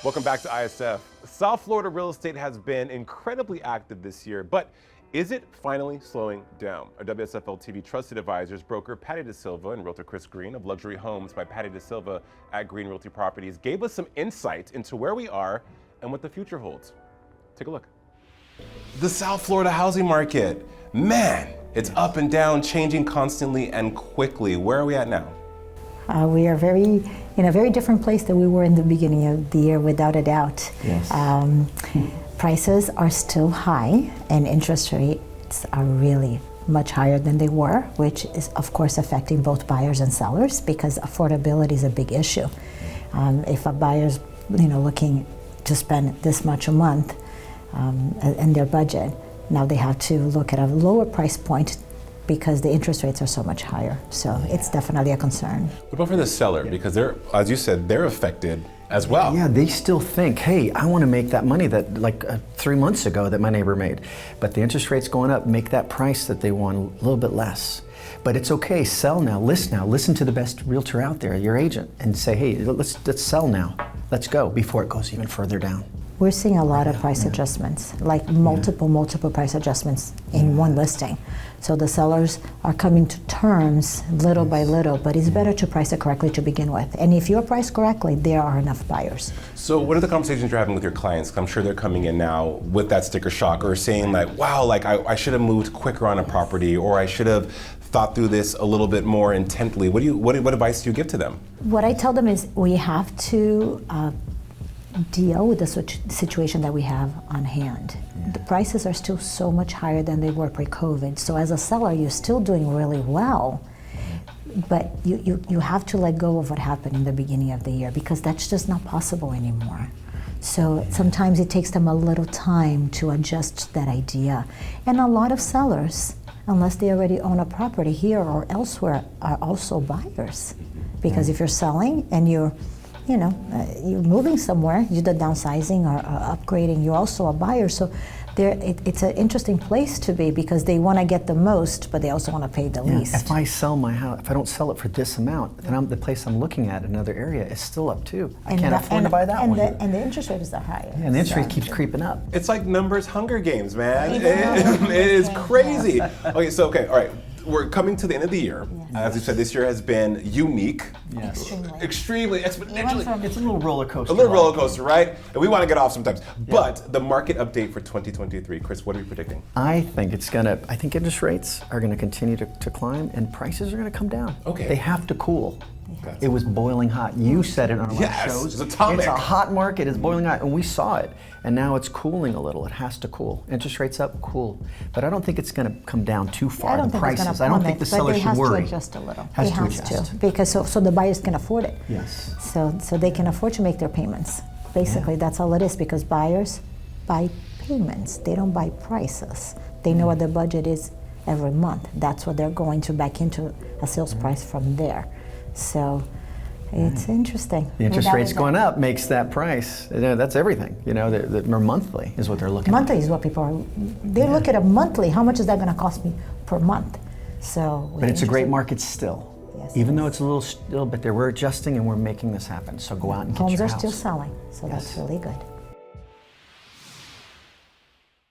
Welcome back to ISF. South Florida real estate has been incredibly active this year, but is it finally slowing down? Our WSFL-TV Trusted Advisors broker Patty Da Silva and Realtor Chris Green of Luxury Homes by Patty Da Silva at Green Realty Properties gave us some insight into where we are and what the future holds. Take a look. The South Florida housing market, man, it's up and down, changing constantly and quickly. Where are we at now? We are in a very different place than we were in the beginning of the year, without a doubt. Yes. Prices are still high, and interest rates are really much higher than they were, which is, of course, affecting both buyers and sellers because affordability is a big issue. If a buyer's, looking to spend this much a month in their budget, now they have to look at a lower price point because the interest rates are so much higher. So it's definitely a concern. What about for the seller? Because they're, as you said, they're affected as well. Yeah, they still think, hey, I want to make that money that 3 months ago that my neighbor made. But the interest rate's going up, make that price that they want a little bit less. But it's okay, sell now, listen to the best realtor out there, your agent, and say, hey, let's sell now. Let's go before it goes even further down. We're seeing a lot of price adjustments, like multiple price adjustments in one listing. So the sellers are coming to terms little by little, but it's better to price it correctly to begin with. And if you're priced correctly, there are enough buyers. So what are the conversations you're having with your clients? 'Cause I'm sure they're coming in now with that sticker shock or saying like, wow, I should have moved quicker on a property, or I should have thought through this a little bit more intently. What advice do you give to them? What I tell them is we have to deal with the situation that we have on hand. The prices are still so much higher than they were pre-COVID. So as a seller, you're still doing really well, but you have to let go of what happened in the beginning of the year because that's just not possible anymore. So sometimes it takes them a little time to adjust that idea. And a lot of sellers, unless they already own a property here or elsewhere, are also buyers. Because if you're selling and you're moving somewhere, you're downsizing or upgrading, you're also a buyer. So it's an interesting place to be because they want to get the most, but they also want to pay the least. If I sell my house, if I don't sell it for this amount, then the place I'm looking at, another area, is still up too. I can't afford to buy that one. And the interest rate is the highest. Yeah, and the interest rate keeps creeping up. It's like numbers Hunger Games, man. It is crazy. Okay, all right. We're coming to the end of the year. Yes. As you said, this year has been unique. Yes. Extremely, exponentially. It's a little roller coaster. A little roller coaster, right? And we want to get off sometimes. Yeah. But the market update for 2023, Chris, what are we predicting? I think interest rates are going to continue to climb and prices are going to come down. Okay. They have to cool. It was boiling hot. You said it on our last shows. It's atomic. It's a hot market. It's boiling hot, and we saw it. And now it's cooling a little. It has to cool. Interest rates up, cool. But I don't think it's going to come down too far. I don't think prices. It's going to I don't think the seller should worry. It has to adjust a little. Has to adjust. Because so the buyers can afford it. Yes. So they can afford to make their payments. Basically, that's all it is. Because buyers buy payments. They don't buy prices. They know what their budget is every month. That's what they're going to back into a sales price from there. So. It's interesting. The interest rates going up makes that price. That's everything. Or monthly is what they're looking at. Monthly is what people are. They look at a monthly. How much is that going to cost me per month? So. But it's a great market still. Yes, even though it's a little still, but we're adjusting and we're making this happen. So go out and get your house. Homes are still selling, so that's really good.